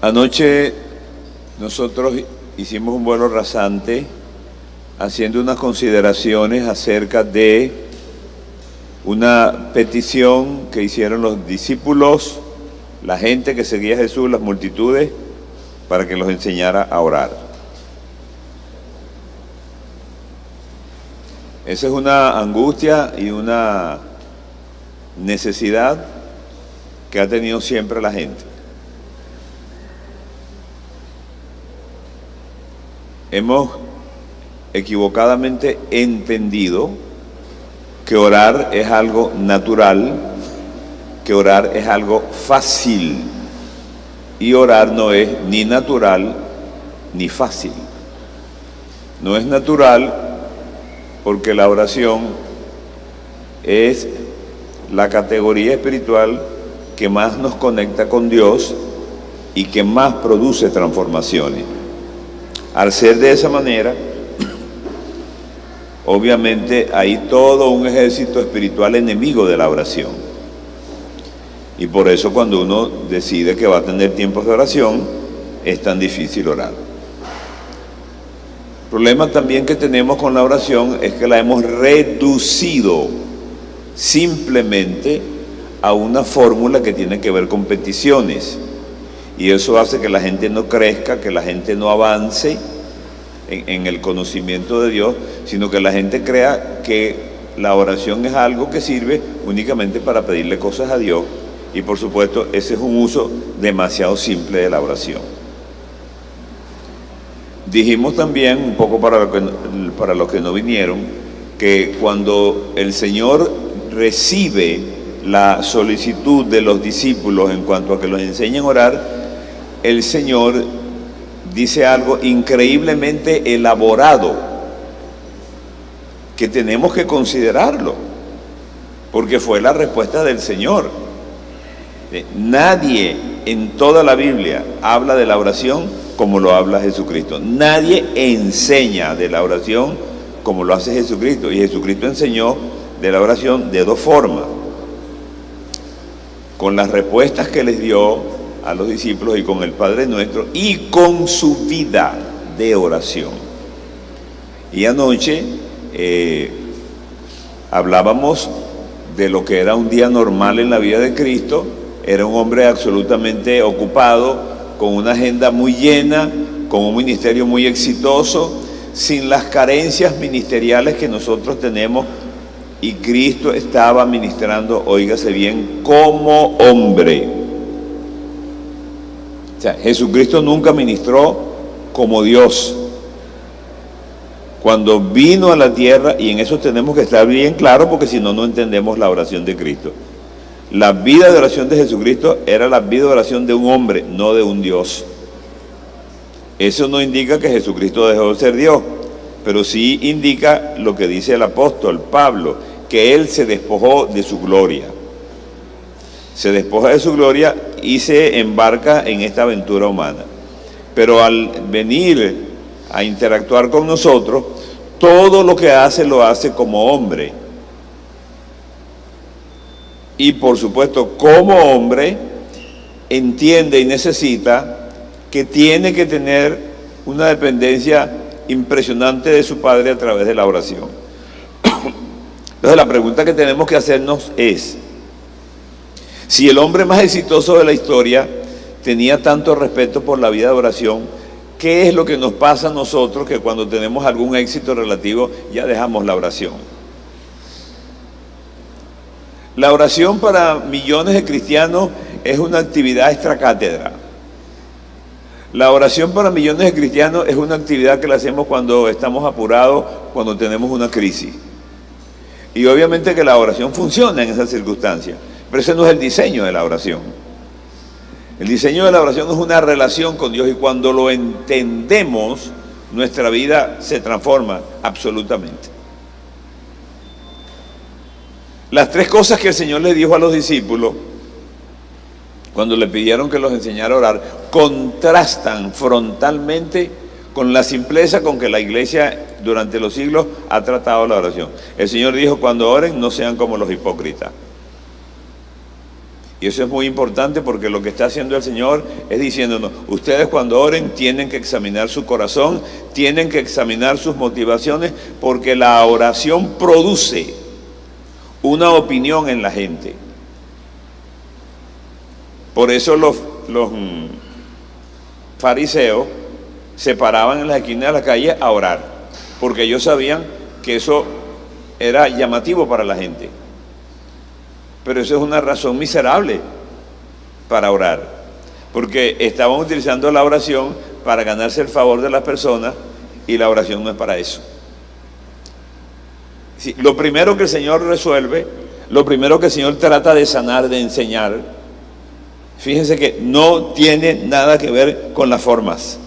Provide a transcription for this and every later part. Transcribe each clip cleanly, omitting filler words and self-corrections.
Anoche nosotros hicimos un vuelo rasante haciendo unas consideraciones acerca de una petición que hicieron los discípulos, la gente que seguía a Jesús, las multitudes, para que los enseñara a orar. Esa es una angustia y una necesidad que ha tenido siempre la gente. Hemos equivocadamente entendido que orar es algo natural, que orar es algo fácil, y orar no es ni natural ni fácil. No es natural porque la oración es la categoría espiritual que más nos conecta con Dios y que más produce transformaciones. Al ser de esa manera, obviamente hay todo un ejército espiritual enemigo de la oración. Y por eso cuando uno decide que va a tener tiempos de oración, es tan difícil orar. El problema también que tenemos con la oración es que la hemos reducido simplemente a una fórmula que tiene que ver con peticiones. Y eso hace que la gente no crezca, que la gente no avance en el conocimiento de Dios, sino que la gente crea que la oración es algo que sirve únicamente para pedirle cosas a Dios. Y por supuesto, ese es un uso demasiado simple de la oración. Dijimos también, un poco para los que no vinieron, que cuando el Señor recibe la solicitud de los discípulos en cuanto a que los enseñen a orar, el Señor dice algo increíblemente elaborado que tenemos que considerarlo, porque fue la respuesta del Señor. Nadie en toda la Biblia habla de la oración como lo habla Jesucristo. Nadie enseña de la oración como lo hace Jesucristo. Y Jesucristo enseñó de la oración de dos formas: con las respuestas que les dio a los discípulos y con el Padre Nuestro, y con su vida de oración. Y anoche hablábamos de lo que era un día normal en la vida de Cristo. Era un hombre absolutamente ocupado, con una agenda muy llena, con un ministerio muy exitoso, sin las carencias ministeriales que nosotros tenemos, y Cristo estaba ministrando, óigase bien, como hombre. O sea, Jesucristo nunca ministró como Dios. Cuando vino a la tierra, y en eso tenemos que estar bien claros, porque si no, no entendemos la oración de Cristo. La vida de oración de Jesucristo era la vida de oración de un hombre, no de un Dios. Eso no indica que Jesucristo dejó de ser Dios, pero sí indica lo que dice el apóstol Pablo, que Él se despojó de su gloria. Se despoja de su gloria y se embarca en esta aventura humana. Pero al venir a interactuar con nosotros, todo lo que hace lo hace como hombre. Y por supuesto, como hombre, entiende y necesita que tiene que tener una dependencia impresionante de su Padre a través de la oración. Entonces la pregunta que tenemos que hacernos es: si el hombre más exitoso de la historia tenía tanto respeto por la vida de oración, ¿qué es lo que nos pasa a nosotros que cuando tenemos algún éxito relativo ya dejamos la oración? La oración para millones de cristianos es una actividad extracátedra. La oración para millones de cristianos es una actividad que la hacemos cuando estamos apurados, cuando tenemos una crisis. Y obviamente que la oración funciona en esas circunstancias, pero ese no es el diseño de la oración. El diseño de la oración es una relación con Dios, y cuando lo entendemos, nuestra vida se transforma absolutamente. Las tres cosas que el Señor le dijo a los discípulos cuando le pidieron que los enseñara a orar contrastan frontalmente con la simpleza con que la iglesia durante los siglos ha tratado la oración. El Señor dijo: cuando oren, no sean como los hipócritas. Y eso es muy importante porque lo que está haciendo el Señor es diciéndonos, ustedes cuando oren tienen que examinar su corazón, tienen que examinar sus motivaciones, porque la oración produce una opinión en la gente. Por eso los fariseos se paraban en las esquinas de la calle a orar, porque ellos sabían que eso era llamativo para la gente. Pero eso es una razón miserable para orar, porque estaban utilizando la oración para ganarse el favor de las personas, y la oración no es para eso. Sí, lo primero que el Señor resuelve, lo primero que el Señor trata de sanar, de enseñar, fíjense que no tiene nada que ver con las formas.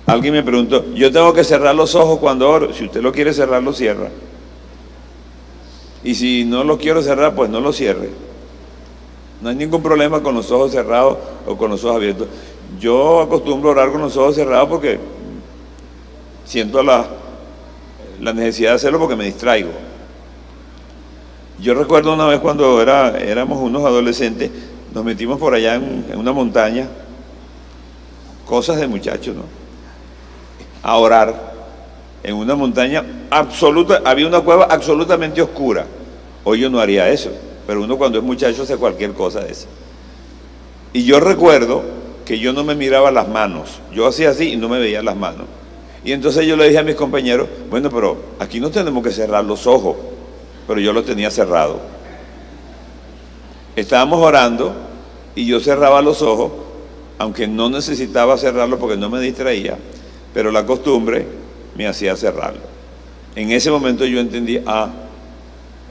Alguien me preguntó, yo tengo que cerrar los ojos cuando oro. Si usted lo quiere cerrar, lo cierra. Y si no lo quiero cerrar, pues no lo cierre. No hay ningún problema con los ojos cerrados o con los ojos abiertos. Yo acostumbro a orar con los ojos cerrados porque siento la necesidad de hacerlo, porque me distraigo. Yo recuerdo una vez cuando éramos unos adolescentes, nos metimos por allá en una montaña, cosas de muchachos, ¿no? A orar en una montaña absoluta, había una cueva absolutamente oscura. Hoy yo no haría eso, pero uno cuando es muchacho hace cualquier cosa de esa. Y yo recuerdo que yo no me miraba las manos, yo hacía así y no me veía las manos. Y entonces yo le dije a mis compañeros, bueno, pero aquí no tenemos que cerrar los ojos, pero yo los tenía cerrados. Estábamos orando y yo cerraba los ojos, aunque no necesitaba cerrarlos porque no me distraía, pero la costumbre me hacía cerrarlo. En ese momento yo entendí,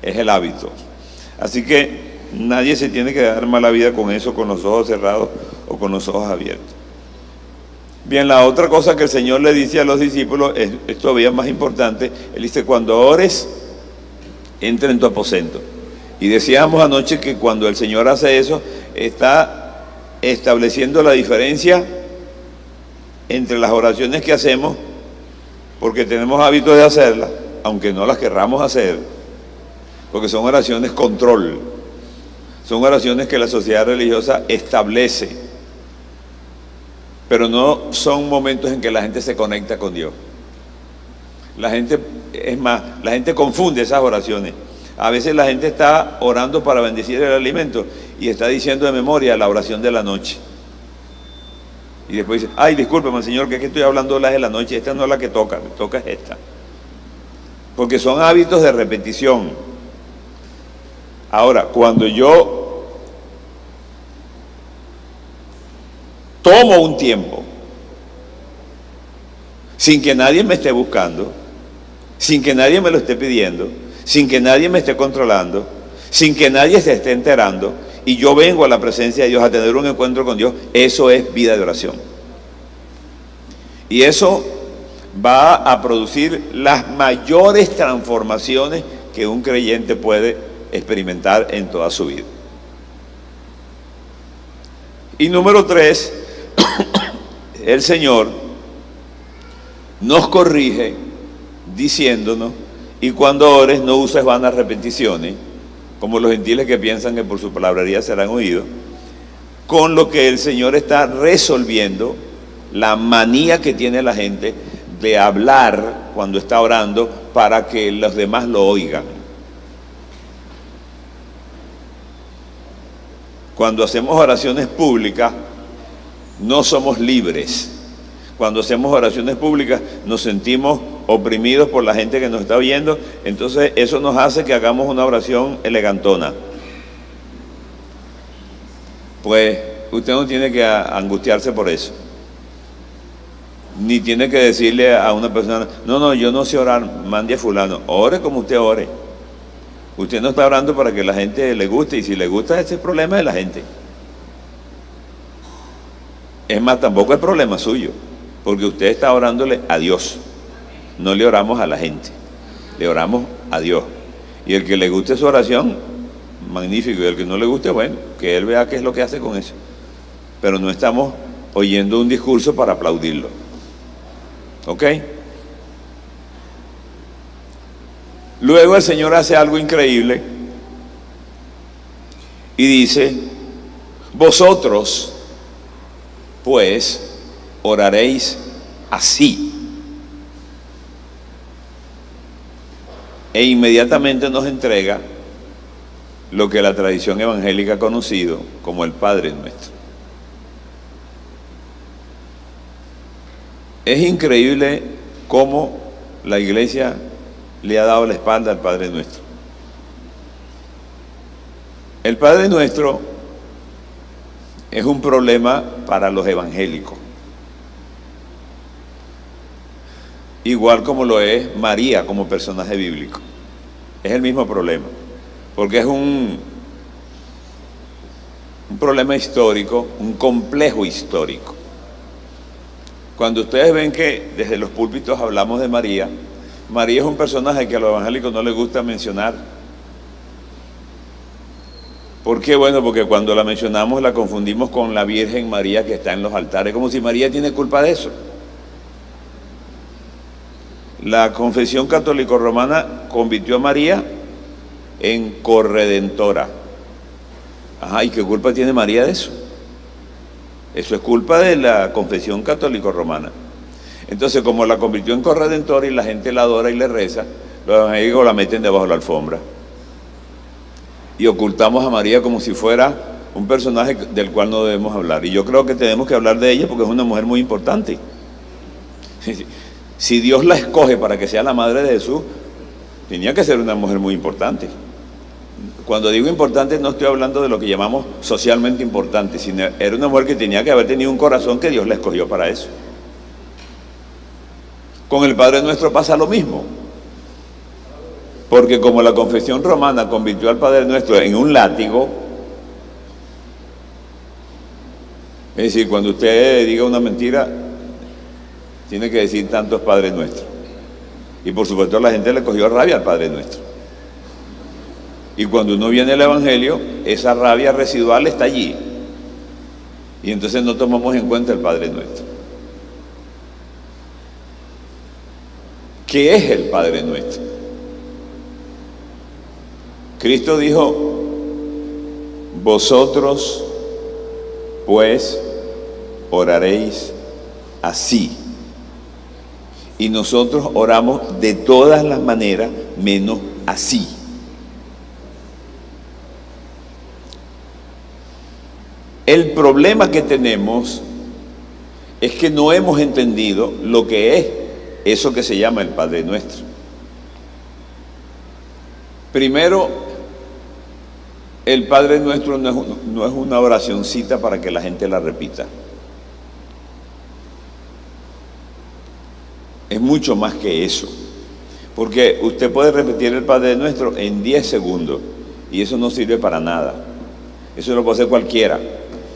es el hábito. Así que nadie se tiene que dar mala vida con eso, con los ojos cerrados o con los ojos abiertos. Bien, la otra cosa que el Señor le dice a los discípulos es todavía más importante. Él dice, cuando ores, entra en tu aposento. Y decíamos anoche que cuando el Señor hace eso, está estableciendo la diferencia entre las oraciones que hacemos, porque tenemos hábito de hacerlas, aunque no las querramos hacer, porque son oraciones control, son oraciones que la sociedad religiosa establece, pero no son momentos en que la gente se conecta con Dios. La gente, es más, la gente confunde esas oraciones. A veces la gente está orando para bendecir el alimento y está diciendo de memoria la oración de la noche. Y después dice, ay, discúlpeme, Señor, que es que estoy hablando de las de la noche, esta no es la que toca, me toca esta. Porque son hábitos de repetición. Ahora, cuando yo tomo un tiempo, sin que nadie me esté buscando, sin que nadie me lo esté pidiendo, sin que nadie me esté controlando, sin que nadie se esté enterando, y yo vengo a la presencia de Dios a tener un encuentro con Dios, eso es vida de oración. Y eso va a producir las mayores transformaciones que un creyente puede experimentar en toda su vida. Y número 3, el Señor nos corrige diciéndonos, y cuando ores no uses vanas repeticiones, como los gentiles que piensan que por su palabrería serán oídos, con lo que el Señor está resolviendo la manía que tiene la gente de hablar cuando está orando para que los demás lo oigan. Cuando hacemos oraciones públicas, no somos libres. Cuando hacemos oraciones públicas, nos sentimos oprimidos por la gente que nos está oyendo, entonces eso nos hace que hagamos una oración elegantona. Pues usted no tiene que angustiarse por eso, ni tiene que decirle a una persona, no, yo no sé orar, mande a fulano, ore como usted ore. Usted no está orando para que la gente le guste, y si le gusta, ese es el problema de la gente. Es más, tampoco es problema suyo, porque usted está orándole a Dios. No le oramos a la gente, le oramos a Dios. Y el que le guste su oración, magnífico. Y el que no le guste, bueno, que él vea qué es lo que hace con eso. Pero no estamos oyendo un discurso para aplaudirlo. ¿Ok? Luego el Señor hace algo increíble. Y dice, vosotros pues oraréis así. E inmediatamente nos entrega lo que la tradición evangélica ha conocido como el Padre Nuestro. Es increíble cómo la Iglesia le ha dado la espalda al Padre Nuestro. El Padre Nuestro es un problema para los evangélicos, igual como lo es María como personaje bíblico. Es el mismo problema, porque es un problema histórico, un complejo histórico. Cuando ustedes ven que desde los púlpitos hablamos de María, María es un personaje que a los evangélicos no les gusta mencionar. ¿Por qué? Bueno, porque cuando la mencionamos la confundimos con la Virgen María que está en los altares, como si María tiene culpa de eso. La confesión católico-romana convirtió a María en corredentora. Ajá, ¿y qué culpa tiene María de eso? Eso es culpa de la confesión católico-romana. Entonces, como la convirtió en corredentora y la gente la adora y le reza, los evangélicos la meten debajo de la alfombra. Y ocultamos a María como si fuera un personaje del cual no debemos hablar. Y yo creo que tenemos que hablar de ella porque es una mujer muy importante. Si Dios la escoge para que sea la madre de Jesús, tenía que ser una mujer muy importante. Cuando digo importante no estoy hablando de lo que llamamos socialmente importante, sino era una mujer que tenía que haber tenido un corazón que Dios la escogió para eso. Con el Padre Nuestro pasa lo mismo. Porque como la confesión romana convirtió al Padre Nuestro en un látigo, es decir, cuando usted diga una mentira, tiene que decir tantos Padres Nuestros. Y por supuesto la gente le cogió rabia al Padre Nuestro. Y cuando uno viene al Evangelio, esa rabia residual está allí. Y entonces no tomamos en cuenta el Padre Nuestro. ¿Qué es el Padre Nuestro? Cristo dijo, vosotros pues oraréis así. Y nosotros oramos de todas las maneras menos así. El problema que tenemos es que no hemos entendido lo que es eso que se llama el Padre Nuestro. Primero, el Padre Nuestro no es una oracioncita para que la gente la repita. Es mucho más que eso. Porque usted puede repetir el Padre Nuestro en 10 segundos y eso no sirve para nada. Eso lo puede hacer cualquiera.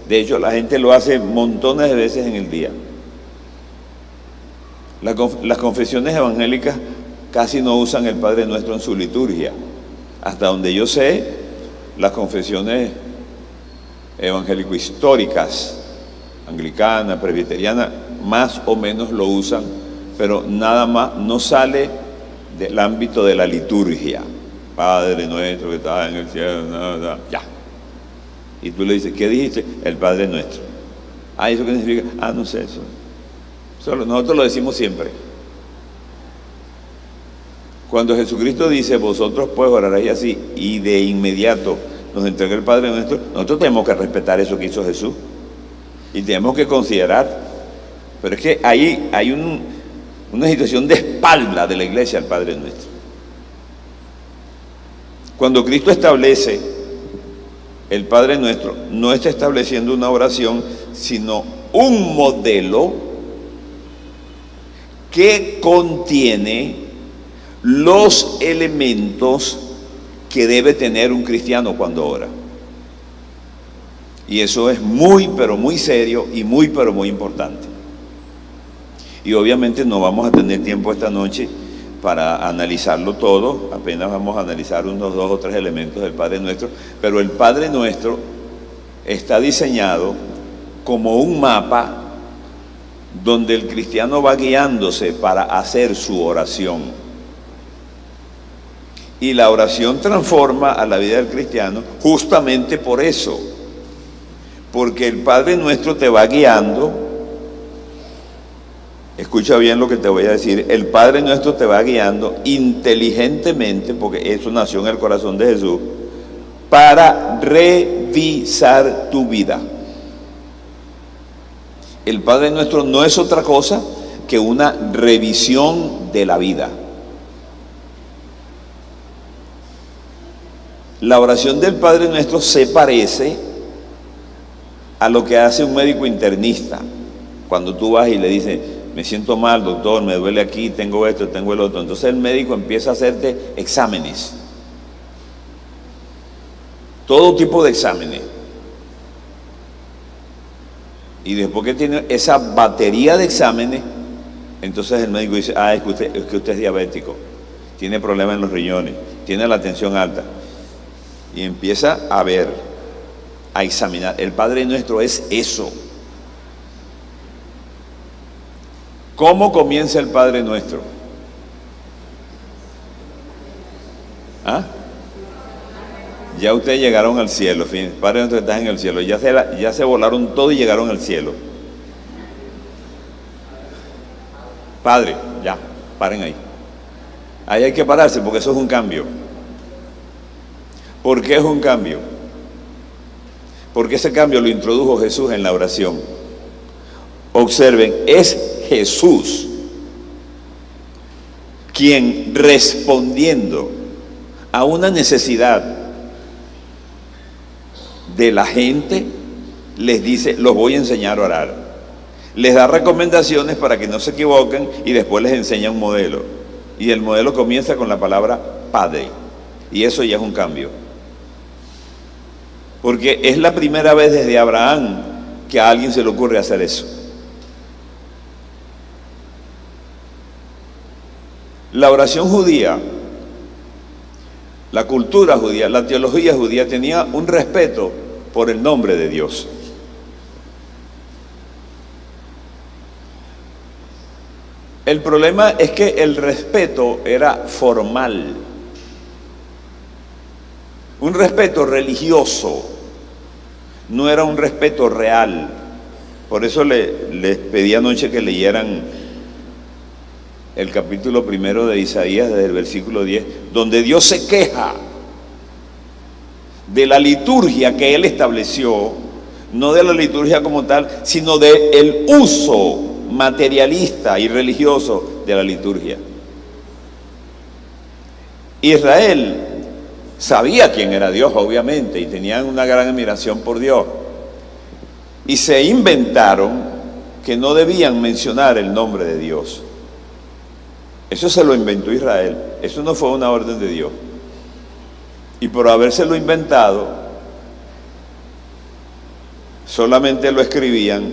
De hecho, la gente lo hace montones de veces en el día. Las confesiones evangélicas casi no usan el Padre Nuestro en su liturgia. Hasta donde yo sé, las confesiones evangélico-históricas, anglicana, presbiteriana, más o menos lo usan, pero nada más, no sale del ámbito de la liturgia. Padre Nuestro que estás en el cielo, ya. Y tú le dices, ¿qué dijiste? El Padre Nuestro. Ah, ¿eso qué significa? Ah, no sé eso. Nosotros lo decimos siempre. Cuando Jesucristo dice, vosotros pues oraréis así, y de inmediato nos entrega el Padre Nuestro, nosotros tenemos que respetar eso que hizo Jesús. Y tenemos que considerar. Pero es que ahí hay una situación de espalda de la iglesia al Padre Nuestro. Cuando Cristo establece el Padre Nuestro, no está estableciendo una oración, sino un modelo que contiene los elementos que debe tener un cristiano cuando ora. Y eso es muy, pero muy serio y muy, pero muy importante. Y obviamente no vamos a tener tiempo esta noche para analizarlo todo, apenas vamos a analizar unos 2 o 3 elementos del Padre Nuestro, pero el Padre Nuestro está diseñado como un mapa donde el cristiano va guiándose para hacer su oración. Y la oración transforma a la vida del cristiano justamente por eso. Porque el Padre Nuestro te va guiando. Escucha bien lo que te voy a decir. El Padre Nuestro te va guiando inteligentemente, porque eso nació en el corazón de Jesús, para revisar tu vida. El Padre Nuestro no es otra cosa que una revisión de la vida. La oración del Padre Nuestro se parece a lo que hace un médico internista. Cuando tú vas y le dices, me siento mal, doctor, me duele aquí, tengo esto, tengo el otro. Entonces el médico empieza a hacerte exámenes. Todo tipo de exámenes. Y después que tiene esa batería de exámenes, entonces el médico dice, es que usted es diabético, tiene problemas en los riñones, tiene la tensión alta. Y empieza a ver, a examinar. El Padre Nuestro es eso. ¿Cómo comienza el Padre Nuestro? ¿Ah? Ya ustedes llegaron al cielo, fíjense, Padre Nuestro está en el cielo, ya se volaron todo y llegaron al cielo. Padre, ya, paren ahí. Ahí hay que pararse porque eso es un cambio. ¿Por qué es un cambio? Porque ese cambio lo introdujo Jesús en la oración. Observen, es Jesús quien, respondiendo a una necesidad de la gente, les dice, los voy a enseñar a orar. Les da recomendaciones para que no se equivoquen y después les enseña un modelo. Y el modelo comienza con la palabra Padre. Y eso ya es un cambio. Porque es la primera vez desde Abraham que a alguien se le ocurre hacer eso. La oración judía, la cultura judía, la teología judía tenía un respeto por el nombre de Dios. El problema es que el respeto era formal, un respeto religioso, no era un respeto real. Por eso les pedí anoche que leyeran el capítulo 1 de Isaías, desde el versículo 10, donde Dios se queja de la liturgia que Él estableció, no de la liturgia como tal, sino del uso materialista y religioso de la liturgia. Israel sabía quién era Dios, obviamente, y tenían una gran admiración por Dios. Y se inventaron que no debían mencionar el nombre de Dios. Eso se lo inventó Israel. Eso no fue una orden de Dios. Y por habérselo inventado, solamente lo escribían.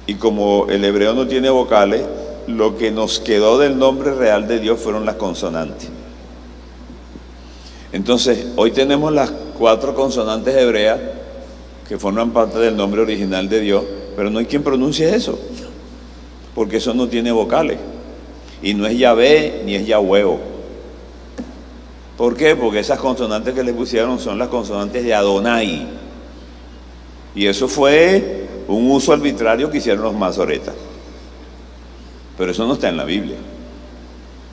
Y como el hebreo no tiene vocales, lo que nos quedó del nombre real de Dios fueron las consonantes. Entonces, hoy tenemos las 4 consonantes hebreas que forman parte del nombre original de Dios, pero no hay quien pronuncie eso, porque eso no tiene vocales. Y no es Yahvé ni es Yahweh. ¿Por qué? Porque esas consonantes que le pusieron son las consonantes de Adonai. Y eso fue un uso arbitrario que hicieron los masoretas. Pero eso no está en la Biblia.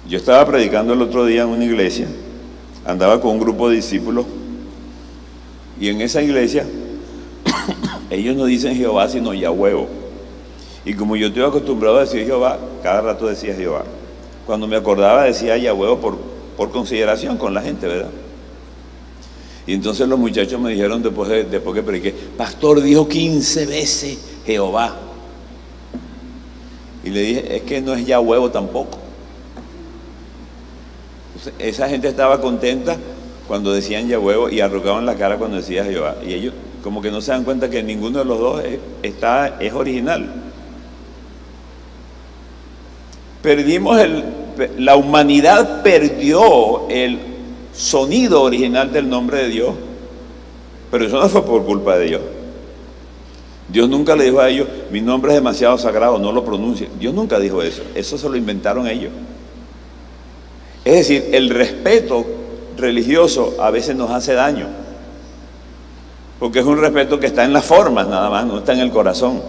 Yo estaba predicando el otro día en una iglesia, andaba con un grupo de discípulos, y en esa iglesia ellos no dicen Jehová sino Yahweh. Y como yo estoy acostumbrado a decir Jehová, cada rato decía Jehová. Cuando me acordaba decía Yahweh por consideración con la gente, ¿verdad? Y entonces los muchachos me dijeron después que prediqué, pastor, dijo 15 veces Jehová. Y le dije, es que no es Yahweh tampoco. Entonces, esa gente estaba contenta cuando decían Yahweh y arrugaban la cara cuando decía Jehová. Y ellos como que no se dan cuenta que ninguno de los dos es original. La humanidad perdió el sonido original del nombre de Dios, pero eso no fue por culpa de Dios. Dios nunca le dijo a ellos, mi nombre es demasiado sagrado, no lo pronuncien. Dios nunca dijo eso, eso se lo inventaron ellos. Es decir, el respeto religioso a veces nos hace daño, porque es un respeto que está en las formas nada más, no está en el corazón.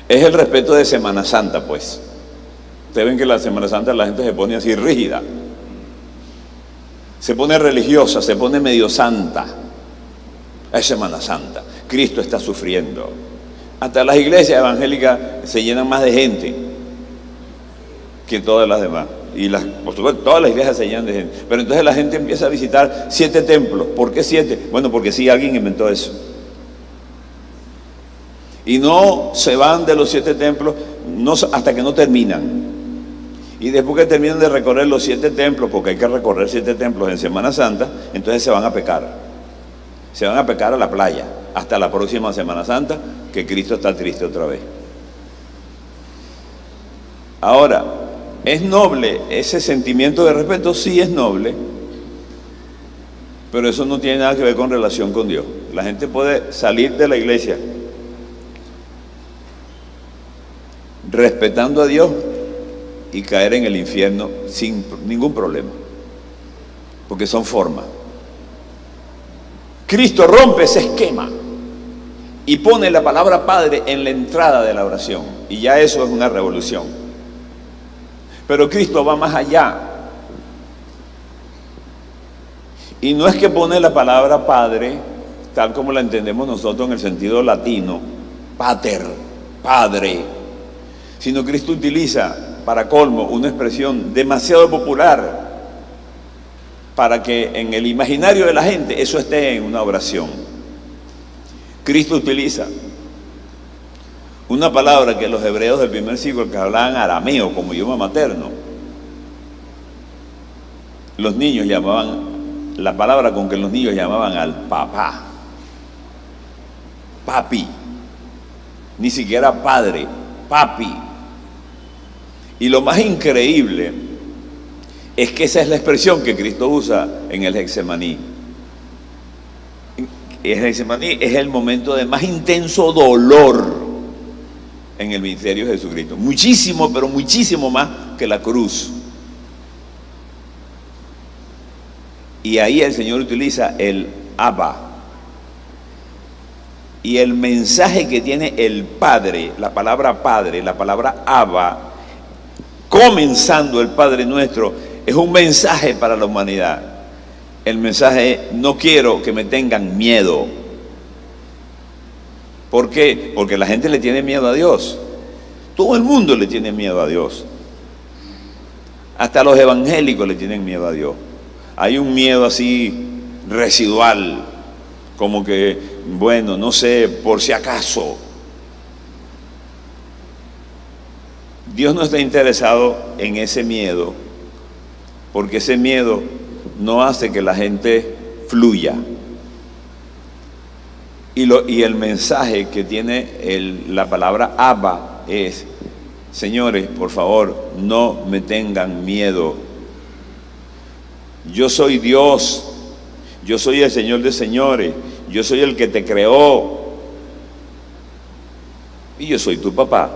Es el respeto de Semana Santa, pues. Ustedes ven que la Semana Santa la gente se pone así rígida, se pone religiosa, se pone medio santa. Es Semana Santa, Cristo está sufriendo. Hasta las iglesias evangélicas se llenan más de gente que todas las demás. Y por supuesto, todas las iglesias se llenan de gente. Pero entonces la gente empieza a visitar 7 templos. ¿Por qué 7? Bueno, porque sí, alguien inventó eso. Y no se van de los 7 templos hasta que no terminan. Y después que terminan de recorrer los 7 templos, porque hay que recorrer 7 templos en Semana Santa, entonces se van a pecar. Se van a pecar a la playa hasta la próxima Semana Santa, que Cristo está triste otra vez. Ahora, ¿es noble ese sentimiento de respeto? Sí, es noble, pero eso no tiene nada que ver con relación con Dios. La gente puede salir de la iglesia respetando a Dios y caer en el infierno sin ningún problema, porque son formas. Cristo rompe ese esquema y pone la palabra Padre en la entrada de la oración, y ya eso es una revolución. Pero Cristo va más allá, y no es que pone la palabra Padre tal como la entendemos nosotros en el sentido latino, pater, Padre, sino Cristo utiliza, para colmo, una expresión demasiado popular para que en el imaginario de la gente eso esté en una oración. Cristo utiliza una palabra que los hebreos del primer siglo, que hablaban arameo como idioma materno, los niños llamaban, la palabra con que los niños llamaban al papá, papi, ni siquiera padre, papi. Y lo más increíble es que esa es la expresión que Cristo usa en el Getsemaní. El Getsemaní es el momento de más intenso dolor en el ministerio de Jesucristo. Muchísimo, pero muchísimo más que la cruz. Y ahí el Señor utiliza el Abba. Y el mensaje que tiene el Padre, la palabra Padre, la palabra Abba, comenzando el Padre Nuestro, es un mensaje para la humanidad. El mensaje es: no quiero que me tengan miedo. ¿Por qué? Porque la gente le tiene miedo a Dios. Todo el mundo le tiene miedo a Dios. Hasta los evangélicos le tienen miedo a Dios. Hay un miedo así residual, como que, bueno, no sé, por si acaso. Dios no está interesado en ese miedo, porque ese miedo no hace que la gente fluya. Y el mensaje que tiene la palabra Abba es: señores, por favor, no me tengan miedo. Yo soy Dios, yo soy el Señor de señores, yo soy el que te creó, y yo soy tu papá.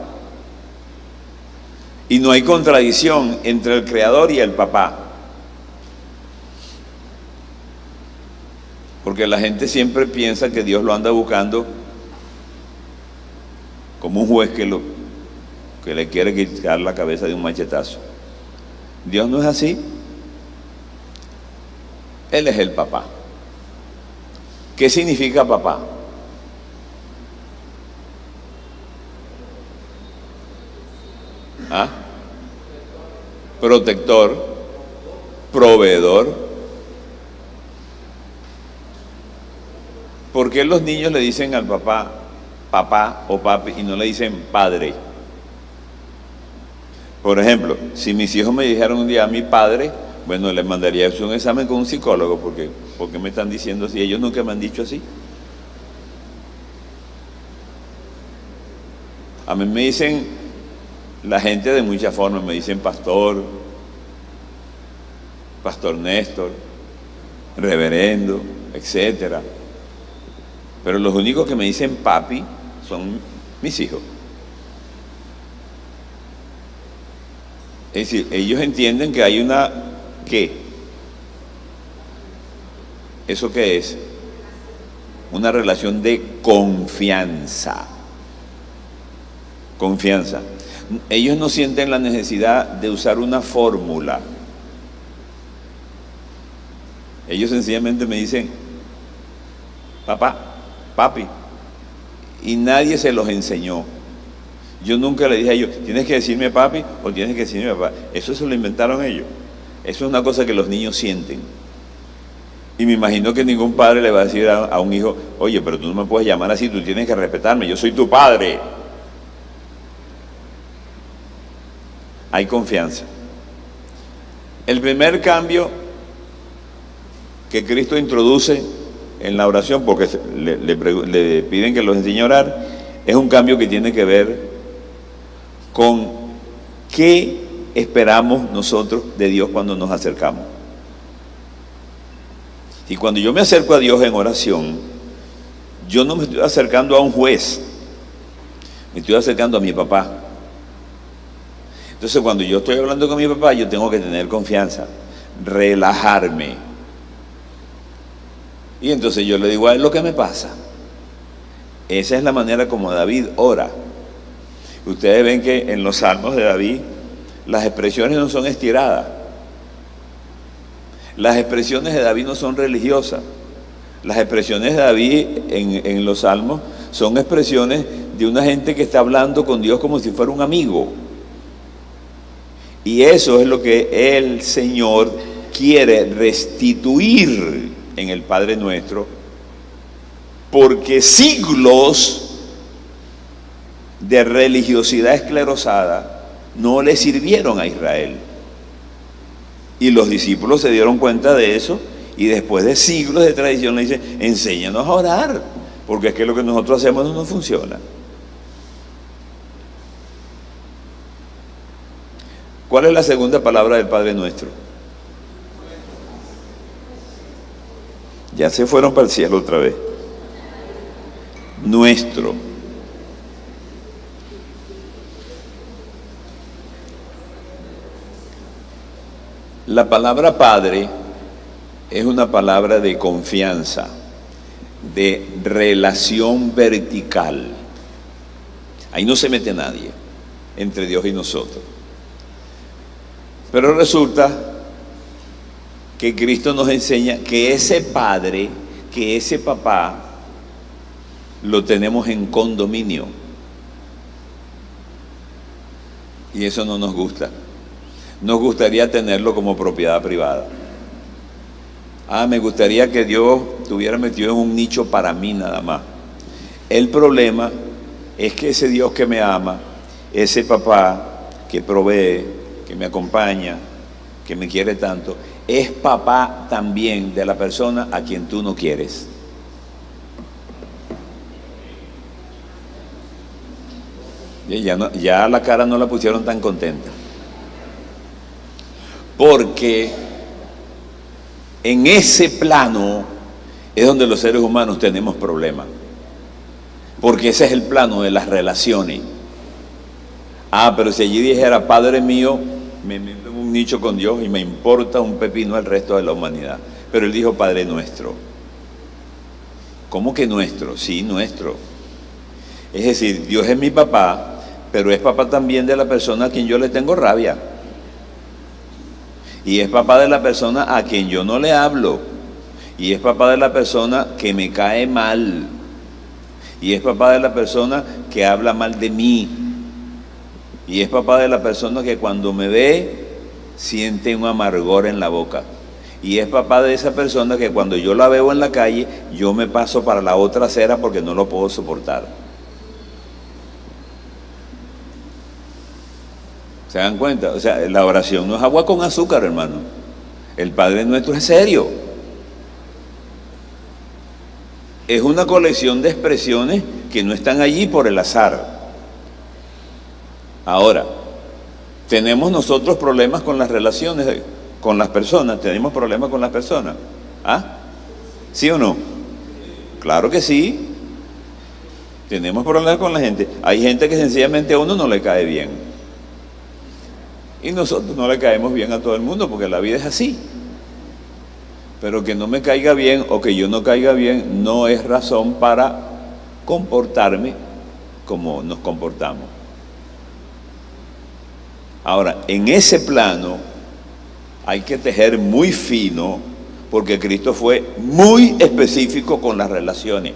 Y no hay contradicción entre el creador y el papá. Porque la gente siempre piensa que Dios lo anda buscando como un juez que le quiere quitar la cabeza de un machetazo. Dios no es así. Él es el papá. ¿Qué significa papá? ¿Ah? Protector, proveedor. ¿Por qué los niños le dicen al papá, papá o papi, y no le dicen padre? Por ejemplo, si mis hijos me dijeron un día a mi padre, bueno, les mandaría un examen con un psicólogo, porque ¿por qué me están diciendo así? Ellos nunca me han dicho así. A mí me dicen la gente de muchas formas, me dicen pastor, pastor Néstor, reverendo, etcétera. Pero los únicos que me dicen papi son mis hijos. Es decir, ellos entienden que hay una, ¿qué? ¿Eso qué es? Una relación de confianza. Confianza. Ellos no sienten la necesidad de usar una fórmula. Ellos sencillamente me dicen, papá, papi, y nadie se los enseñó. Yo nunca le dije a ellos, tienes que decirme papi o tienes que decirme papá. Eso se lo inventaron ellos. Eso es una cosa que los niños sienten. Y me imagino que ningún padre le va a decir a un hijo, oye, pero tú no me puedes llamar así, tú tienes que respetarme, yo soy tu padre. Hay confianza. El primer cambio que Cristo introduce en la oración, porque le piden que los enseñe a orar, es un cambio que tiene que ver con qué esperamos nosotros de Dios cuando nos acercamos. Y cuando yo me acerco a Dios en oración, yo no me estoy acercando a un juez, me estoy acercando a mi papá. Entonces, cuando yo estoy hablando con mi papá, yo tengo que tener confianza, relajarme. Y entonces yo le digo a él lo que me pasa. Esa es la manera como David ora. Ustedes ven que en los salmos de David, las expresiones no son estiradas. Las expresiones de David no son religiosas. Las expresiones de David en los salmos son expresiones de una gente que está hablando con Dios como si fuera un amigo. Y eso es lo que el Señor quiere restituir en el Padre Nuestro, porque siglos de religiosidad esclerosada no le sirvieron a Israel. Y los discípulos se dieron cuenta de eso, y después de siglos de tradición le dicen, enséñanos a orar, porque es que lo que nosotros hacemos no nos funciona. ¿Cuál es la segunda palabra del Padre Nuestro? Ya se fueron para el cielo otra vez. Nuestro. La palabra Padre es una palabra de confianza, de relación vertical. Ahí no se mete nadie entre Dios y nosotros. Pero resulta que Cristo nos enseña que ese padre, que ese papá, lo tenemos en condominio. Y eso no nos gusta. Nos gustaría tenerlo como propiedad privada. Me gustaría que Dios estuviera metido en un nicho para mí nada más. El problema es que ese Dios que me ama, ese papá que provee, que me acompaña, que me quiere tanto, es papá también de la persona a quien tú no quieres. Ya la cara no la pusieron tan contenta. Porque en ese plano es donde los seres humanos tenemos problemas. Porque ese es el plano de las relaciones. Pero si allí dijera, Padre mío, me meto en un nicho con Dios y me importa un pepino el resto de la humanidad. Pero él dijo Padre nuestro. ¿Cómo que nuestro? Sí, nuestro. Es decir, Dios es mi papá, pero es papá también de la persona a quien yo le tengo rabia. Y es papá de la persona a quien yo no le hablo. Y es papá de la persona que me cae mal. Y es papá de la persona que habla mal de mí. Y es papá de la persona que cuando me ve siente un amargor en la boca. Y es papá de esa persona que cuando yo la veo en la calle, yo me paso para la otra acera porque no lo puedo soportar. ¿Se dan cuenta? O sea, la oración no es agua con azúcar, hermano. El Padre Nuestro es serio. Es una colección de expresiones que no están allí por el azar. Ahora, tenemos nosotros problemas con las relaciones, con las personas. ¿Tenemos problemas con las personas? ¿Sí o no? Claro que sí. Tenemos problemas con la gente. Hay gente que sencillamente a uno no le cae bien. Y nosotros no le caemos bien a todo el mundo porque la vida es así. Pero que no me caiga bien o que yo no caiga bien no es razón para comportarme como nos comportamos. Ahora, en ese plano hay que tejer muy fino porque Cristo fue muy específico con las relaciones.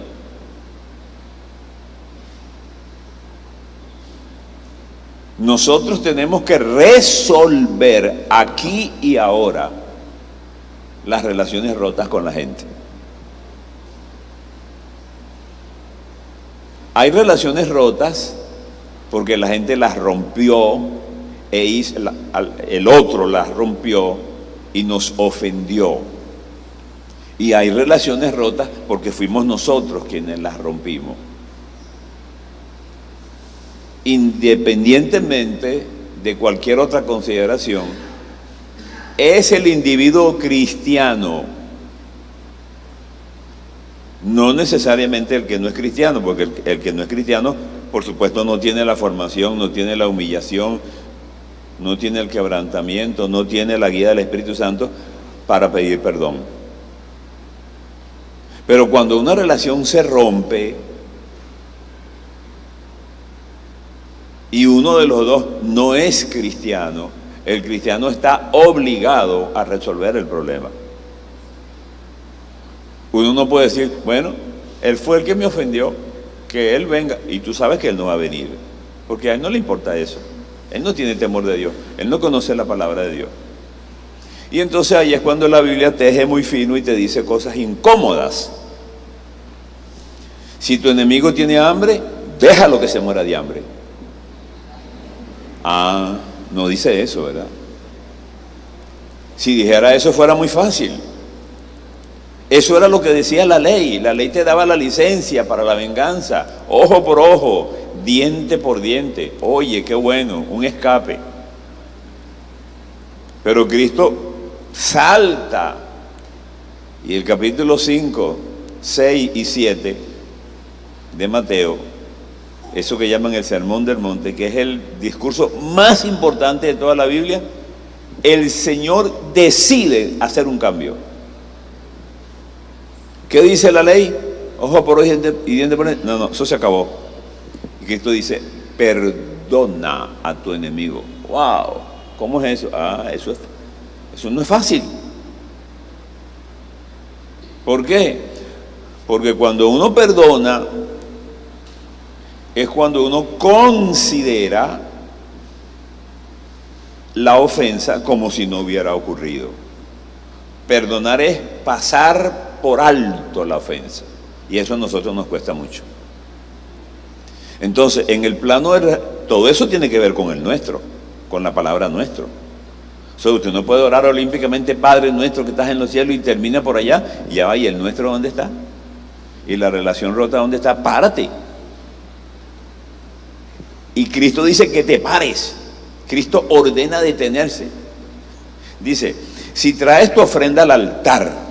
Nosotros tenemos que resolver aquí y ahora las relaciones rotas con la gente. Hay relaciones rotas porque la gente las rompió el otro las rompió y nos ofendió. Y hay relaciones rotas porque fuimos nosotros quienes las rompimos. Independientemente de cualquier otra consideración, es el individuo cristiano, no necesariamente el que no es cristiano, porque el que no es cristiano, por supuesto, no tiene la formación, no tiene la humillación, no tiene el quebrantamiento, no tiene la guía del Espíritu Santo para pedir perdón. Pero cuando una relación se rompe y uno de los dos no es cristiano, el cristiano está obligado a resolver el problema. Uno no puede decir, bueno, él fue el que me ofendió, que él venga, y tú sabes que él no va a venir, porque a él no le importa eso. Él no tiene temor de Dios, él no conoce la palabra de Dios. Y entonces ahí es cuando la Biblia teje muy fino y te dice cosas incómodas. Si tu enemigo tiene hambre, déjalo que se muera de hambre. Ah, no dice eso, ¿verdad? Si dijera eso fuera muy fácil. Eso era lo que decía la ley. La ley te daba la licencia para la venganza, ojo por ojo, diente por diente. Oye, qué bueno, un escape. Pero Cristo salta, y el capítulo 5, 6 y 7 de Mateo, eso que llaman el Sermón del Monte, que es el discurso más importante de toda la Biblia, el Señor decide hacer un cambio. ¿Qué dice la ley? Ojo por ojo y diente por diente. No, eso se acabó. Y Cristo dice, perdona a tu enemigo. ¡Wow! ¿Cómo es eso? Eso no es fácil. ¿Por qué? Porque cuando uno perdona, es cuando uno considera la ofensa como si no hubiera ocurrido. Perdonar es pasar por alto la ofensa, y eso a nosotros nos cuesta mucho. Entonces, en el plano todo eso tiene que ver con el nuestro, con la palabra nuestro. O sea, usted no puede orar olímpicamente, Padre nuestro que estás en los cielos, y termina por allá, y ya va, ¿y el nuestro dónde está? ¿Y la relación rota dónde está? Párate. Y Cristo dice que te pares. Cristo ordena detenerse. Dice, si traes tu ofrenda al altar,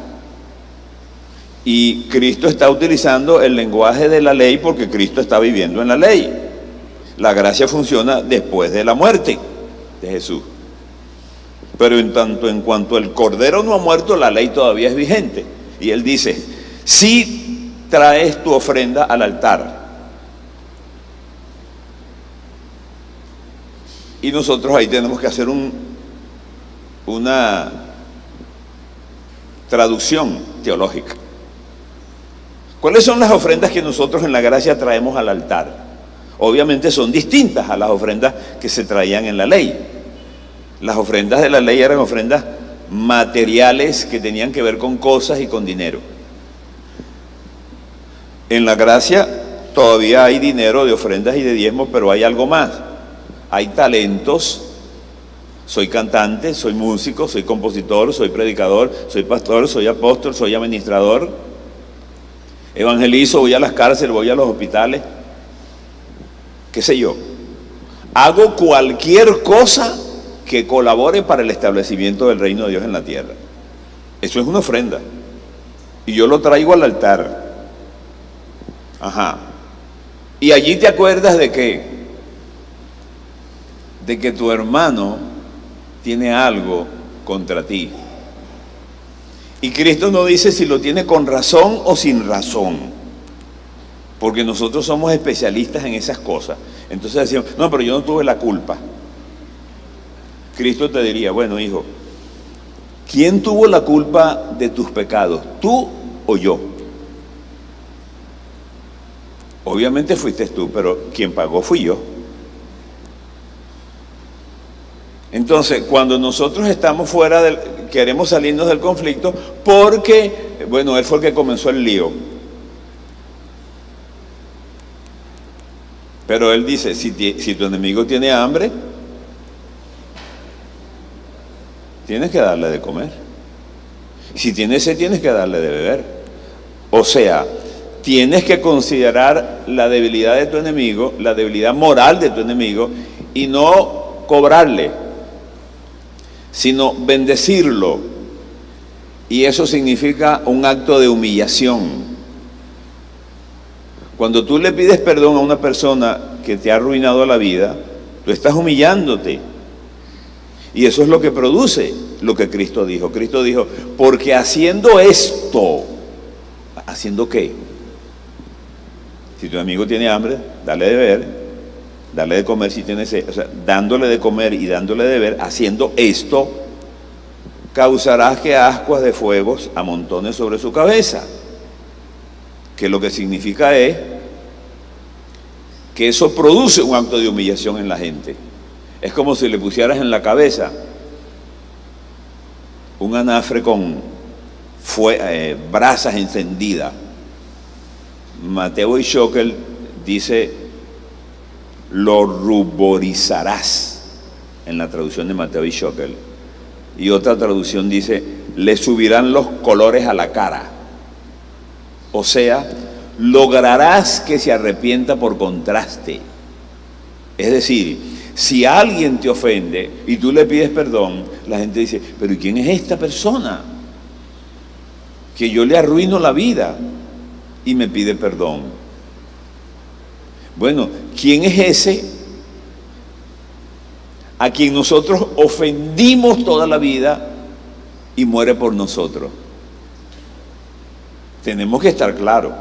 y Cristo está utilizando el lenguaje de la ley porque Cristo está viviendo en la ley. La gracia funciona después de la muerte de Jesús. Pero en cuanto el Cordero no ha muerto, la ley todavía es vigente. Y Él dice, si traes tu ofrenda al altar. Y nosotros ahí tenemos que hacer una traducción teológica. ¿Cuáles son las ofrendas que nosotros en la gracia traemos al altar? Obviamente son distintas a las ofrendas que se traían en la ley. Las ofrendas de la ley eran ofrendas materiales que tenían que ver con cosas y con dinero. En la gracia todavía hay dinero de ofrendas y de diezmos, pero hay algo más. Hay talentos. Soy cantante, soy músico, soy compositor, soy predicador, soy pastor, soy apóstol, soy administrador. Evangelizo, voy a las cárceles, voy a los hospitales, qué sé yo. Hago cualquier cosa que colabore para el establecimiento del reino de Dios en la tierra. Eso es una ofrenda. Y yo lo traigo al altar. Ajá. Y allí te acuerdas de qué? De que tu hermano tiene algo contra ti. Y Cristo no dice si lo tiene con razón o sin razón, porque nosotros somos especialistas en esas cosas. Entonces decimos, no, pero yo no tuve la culpa. Cristo te diría, bueno, hijo, ¿quién tuvo la culpa de tus pecados? ¿Tú o yo? Obviamente fuiste tú, pero quien pagó fui yo. Entonces, cuando nosotros estamos queremos salirnos del conflicto porque, bueno, él fue el que comenzó el lío. Pero él dice, si tu enemigo tiene hambre, tienes que darle de comer. Si tiene sed, tienes que darle de beber. O sea, tienes que considerar la debilidad de tu enemigo, la debilidad moral de tu enemigo, y no cobrarle, sino bendecirlo. Y eso significa un acto de humillación. Cuando tú le pides perdón a una persona que te ha arruinado la vida, tú estás humillándote. Y eso es lo que produce lo que Cristo dijo. Cristo dijo, porque haciendo esto, ¿haciendo qué? Si tu amigo tiene hambre, dale de beber, dale de comer si tiene sed. O sea, dándole de comer y dándole de beber, haciendo esto, causarás que ascuas de fuegos amontones sobre su cabeza. Que lo que significa es que eso produce un acto de humillación en la gente. Es como si le pusieras en la cabeza un anafre con brasas encendidas. Mateo y Schockel dice, lo ruborizarás, en la traducción de Mateo y Schockel. Y otra traducción dice, le subirán los colores a la cara. O sea, lograrás que se arrepienta por contraste. Es decir, si alguien te ofende y tú le pides perdón, la gente dice, pero ¿y quién es esta persona? Que yo le arruino la vida y me pide perdón. Bueno, ¿quién es ese a quien nosotros ofendimos toda la vida y muere por nosotros? Tenemos que estar claros.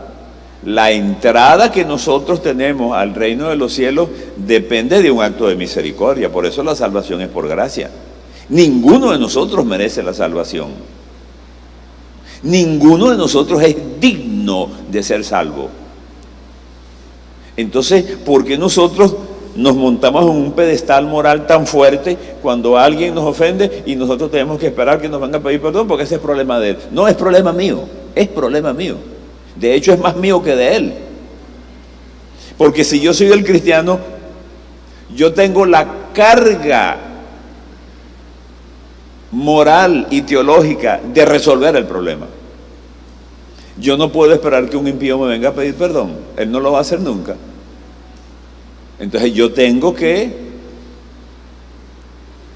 La entrada que nosotros tenemos al reino de los cielos depende de un acto de misericordia. Por eso la salvación es por gracia. Ninguno de nosotros merece la salvación. Ninguno de nosotros es digno de ser salvo. Entonces, ¿por qué nosotros nos montamos en un pedestal moral tan fuerte cuando alguien nos ofende y nosotros tenemos que esperar que nos venga a pedir perdón? Porque ese es problema de él. No es problema mío, es problema mío. De hecho, es más mío que de él. Porque si yo soy el cristiano, yo tengo la carga moral y teológica de resolver el problema. Yo no puedo esperar que un impío me venga a pedir perdón. Él no lo va a hacer nunca. Entonces yo tengo que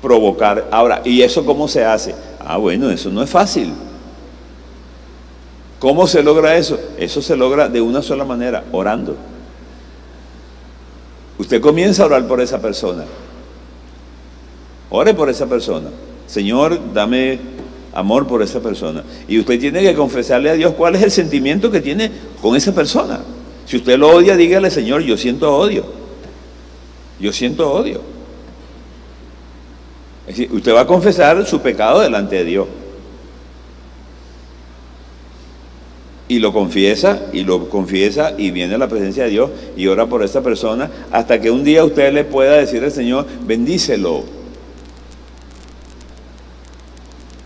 provocar. Ahora, ¿y eso cómo se hace? Bueno, eso no es fácil. ¿Cómo se logra eso? Eso se logra de una sola manera, orando. Usted comienza a orar por esa persona. Ore por esa persona. Señor, dame amor por esa persona. Y usted tiene que confesarle a Dios cuál es el sentimiento que tiene con esa persona. Si usted lo odia, dígale, Señor, yo siento odio. Yo siento odio. Es decir, usted va a confesar su pecado delante de Dios. Y lo confiesa, y viene a la presencia de Dios y ora por esa persona hasta que un día usted le pueda decir al Señor, bendícelo.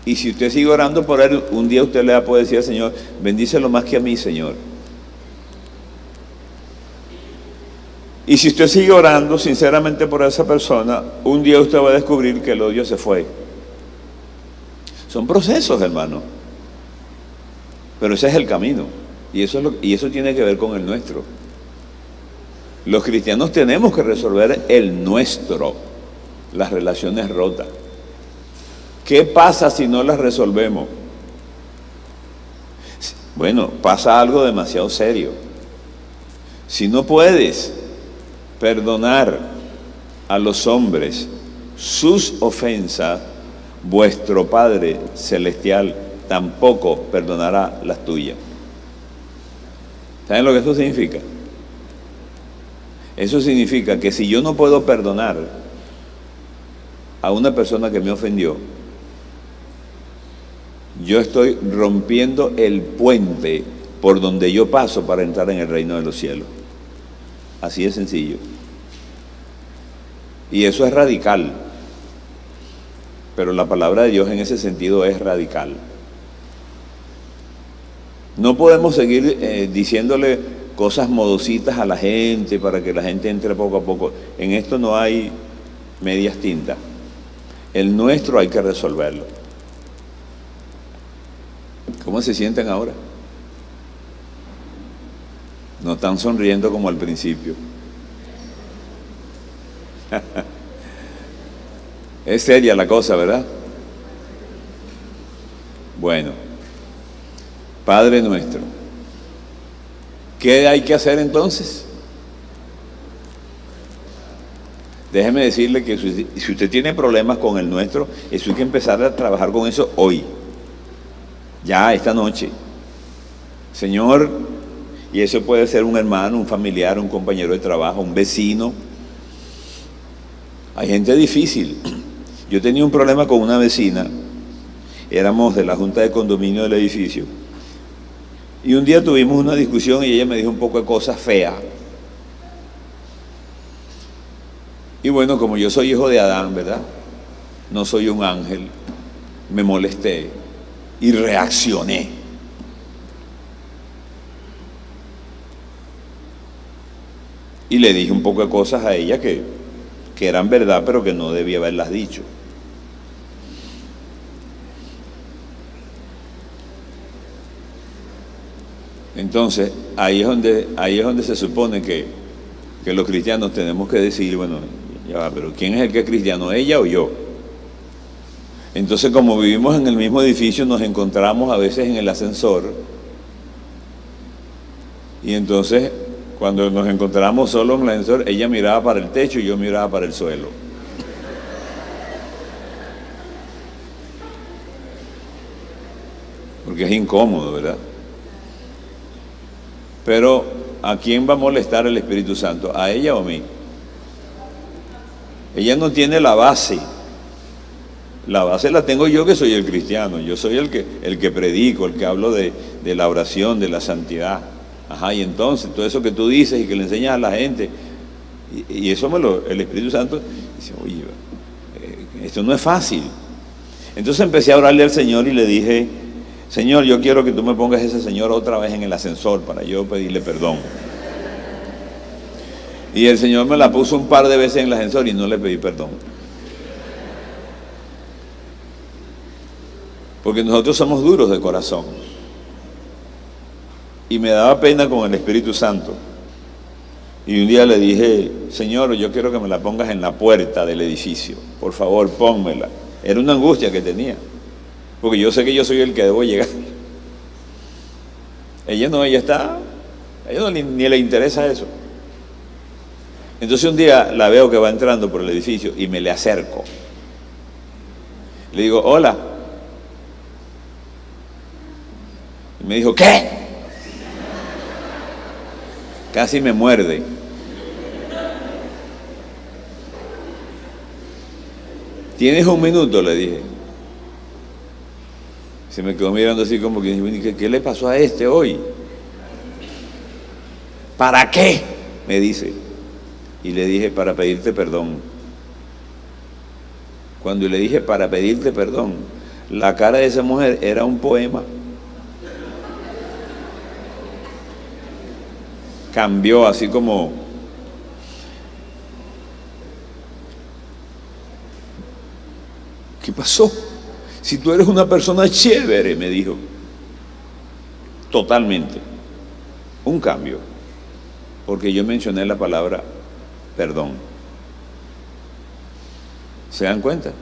Y si usted sigue orando por él, un día usted le va a poder decir al Señor, bendícelo más que a mí, Señor. Y si usted sigue orando sinceramente por esa persona, un día usted va a descubrir que el odio se fue. Son procesos, hermano. Pero ese es el camino. Y eso tiene que ver con el nuestro. Los cristianos tenemos que resolver el nuestro, las relaciones rotas. ¿Qué pasa si no las resolvemos? Bueno, pasa algo demasiado serio. Si no puedes perdonar a los hombres sus ofensas, vuestro Padre Celestial tampoco perdonará las tuyas. ¿Saben lo que eso significa? Eso significa que si yo no puedo perdonar a una persona que me ofendió, yo estoy rompiendo el puente por donde yo paso para entrar en el reino de los cielos. Así de sencillo. Y eso es radical. Pero la palabra de Dios en ese sentido es radical. No podemos seguir diciéndole cosas modositas a la gente para que la gente entre poco a poco. En esto no hay medias tintas. El nuestro hay que resolverlo. ¿Cómo se sienten ahora? No están sonriendo como al principio. Es seria la cosa, ¿verdad? Bueno, Padre nuestro, ¿qué hay que hacer entonces? Déjeme decirle que si usted tiene problemas con el nuestro, eso hay que empezar a trabajar con eso hoy. Ya, esta noche. Señor, y eso puede ser un hermano, un familiar, un compañero de trabajo, un vecino. Hay gente difícil. Yo tenía un problema con una vecina, éramos de la junta de condominio del edificio, y un día tuvimos una discusión y ella me dijo un poco de cosas feas. Y bueno, como yo soy hijo de Adán, ¿verdad? No soy un ángel, me molesté y reaccioné. Y le dije un poco de cosas a ella que eran verdad, pero que no debía haberlas dicho. Entonces, ahí es donde se supone que los cristianos tenemos que decir, bueno, ya va, pero ¿quién es el que es cristiano, ella o yo? Entonces, como vivimos en el mismo edificio, nos encontramos a veces en el ascensor, y entonces, cuando nos encontramos solos en el ascensor, ella miraba para el techo y yo miraba para el suelo. Porque es incómodo, ¿verdad? Pero, ¿a quién va a molestar el Espíritu Santo? ¿A ella o a mí? Ella no tiene la base. La base la tengo yo, que soy el cristiano. Yo soy el que predico, el que hablo de la oración, de la santidad. Ajá, y entonces, todo eso que tú dices y que le enseñas a la gente, y eso el Espíritu Santo dice, oye, esto no es fácil. Entonces empecé a orarle al Señor y le dije, Señor, yo quiero que tú me pongas a ese señor otra vez en el ascensor para yo pedirle perdón. Y el Señor me la puso un par de veces en el ascensor y no le pedí perdón. Porque nosotros somos duros de corazón. Y me daba pena con el Espíritu Santo. Y un día le dije, Señor, yo quiero que me la pongas en la puerta del edificio. Por favor, pónmela. Era una angustia que tenía. Porque yo sé que yo soy el que debo llegar. Ella no, ella no, ni le interesa eso. Entonces un día la veo que va entrando por el edificio y me le acerco. Le digo, hola. Y me dijo, ¿qué? Casi me muerde. ¿Tienes un minuto? Le dije. Se me quedó mirando así como que, ¿qué le pasó a este hoy? ¿Para qué? Me dice. Y le dije, para pedirte perdón. Cuando le dije, para pedirte perdón, la cara de esa mujer era un poema. Cambió así como... ¿Qué pasó? Si tú eres una persona chévere, me dijo. Totalmente. Un cambio. Porque yo mencioné la palabra perdón. ¿Se dan cuenta?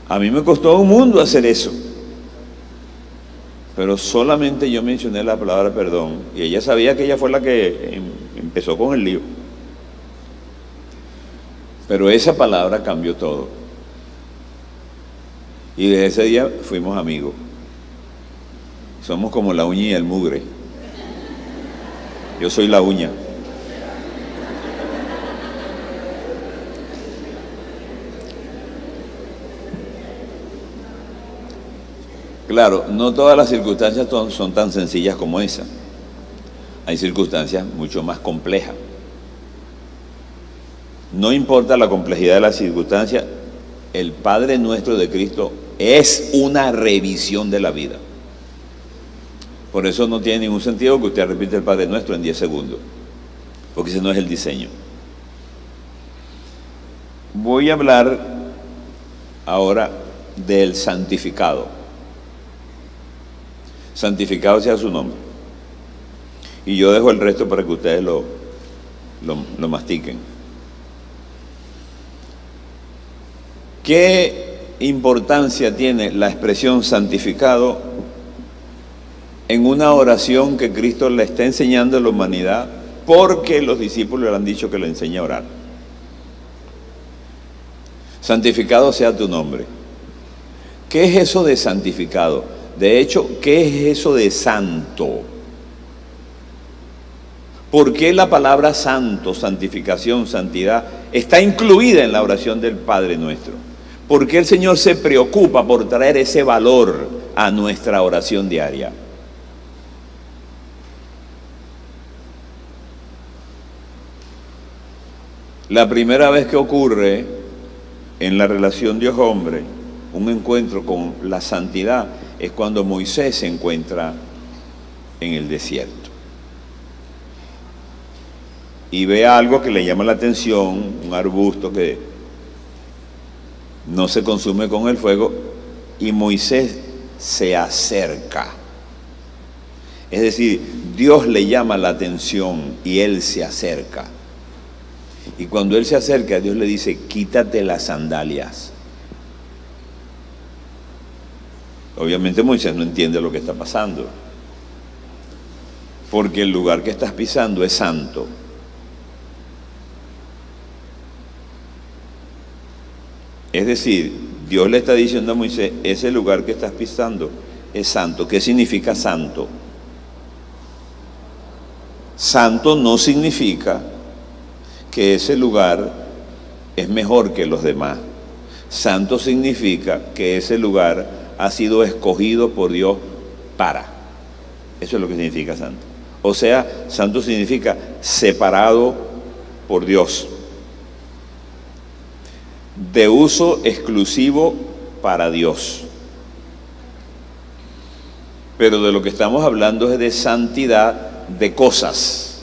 A mí me costó un mundo hacer eso. Pero solamente yo mencioné la palabra perdón. Y ella sabía que ella fue la que empezó con el lío. Pero esa palabra cambió todo. Y desde ese día fuimos amigos. Somos como la uña y el mugre. Yo soy la uña. Claro, no todas las circunstancias son tan sencillas como esa. Hay circunstancias mucho más complejas. No importa la complejidad de la circunstancia, el Padre Nuestro de Cristo es una revisión de la vida. Por eso no tiene ningún sentido que usted repita el Padre Nuestro en 10 segundos, porque ese no es el diseño. Voy a hablar ahora del santificado. Santificado sea su nombre. Y yo dejo el resto para que ustedes lo mastiquen. ¿Qué importancia tiene la expresión santificado en una oración que Cristo le está enseñando a la humanidad? Porque los discípulos le han dicho que le enseñe a orar. Santificado sea tu nombre. ¿Qué es eso de santificado? De hecho, ¿qué es eso de santo? ¿Por qué la palabra santo, santificación, santidad está incluida en la oración del Padre Nuestro? ¿Por qué el Señor se preocupa por traer ese valor a nuestra oración diaria? La primera vez que ocurre en la relación Dios-hombre un encuentro con la santidad es cuando Moisés se encuentra en el desierto y ve algo que le llama la atención, un arbusto que no se consume con el fuego, y Moisés se acerca. Es decir, Dios le llama la atención y él se acerca. Y cuando él se acerca, Dios le dice, quítate las sandalias. Obviamente Moisés no entiende lo que está pasando, porque el lugar que estás pisando es santo. Es decir, Dios le está diciendo a Moisés, ese lugar que estás pisando es santo. ¿Qué significa santo? Santo no significa que ese lugar es mejor que los demás. Santo significa que ese lugar ha sido escogido por Dios para. Eso es lo que significa santo. O sea, santo significa separado por Dios, de uso exclusivo para Dios. Pero de lo que estamos hablando es de santidad de cosas.